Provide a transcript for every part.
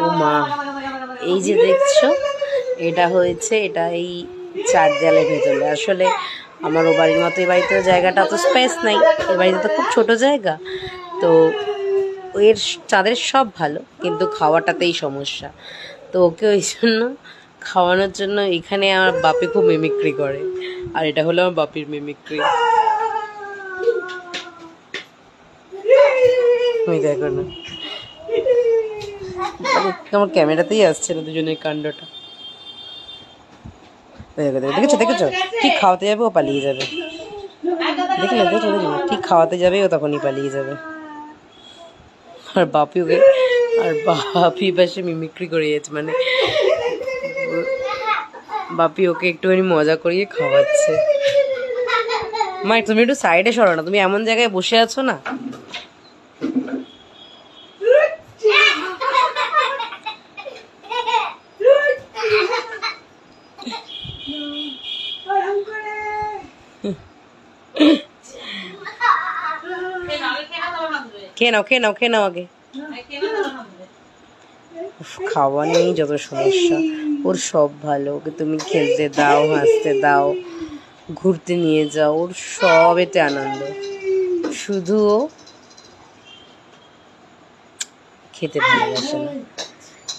ও মা, এই যে দেখছো এটা হয়েছে, এটা এই চার দেয়ালের ভেতরে। আসলে আমার ও বাড়ির মতো এই বাড়িতে জায়গাটা অত স্পেস নাই, এ বাড়িতে তো খুব ছোট জায়গা। তো এর চাঁদের সব ভালো, কিন্তু খাওয়াটাতেই সমস্যা। তো ওকে ওই জন্য খাওয়ানোর জন্য এখানে আমার বাপি খুব মিমিক্রি করে, আর এটা হলো আমার বাপির মিমিক্রি। তুমি দেখো না, আমার ক্যামেরাতেই আসছে না দুজনের কাণ্ডটা। দেখেছো দেখেছো, ঠিক খাওয়াতে যাবে ও পালিয়ে যাবে। দেখলে দেখলে দেখলে, ঠিক খাওয়াতে যাবে ও তখনই পালিয়ে যাবে। আর বাপি ওকে, আর বাপি পাশে মিমিক্রি করে যাচ্ছে, মানে বাপি ওকে একটুখানি মজা করিয়ে খাওয়াচ্ছে। মা তুমি একটু সাইডে সরো না, তুমি এমন জায়গায় বসে আছো না। খেয়ে নাও খেয়ে নাও খেয়ে নাও আগে। খাওয়া নেই যত সমস্যা, ওর সব ভালো। ওকে তুমি খেলতে দাও, হাসতে দাও, ঘুরতে নিয়ে যাও, ওর সব এতে আনন্দ। শুধু ও খেতে ভালোবাসে না।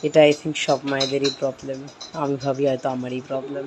এটা আই থিঙ্ক সব মায়েদেরই প্রবলেম। আমি ভাবি হয়তো আমারই প্রবলেম।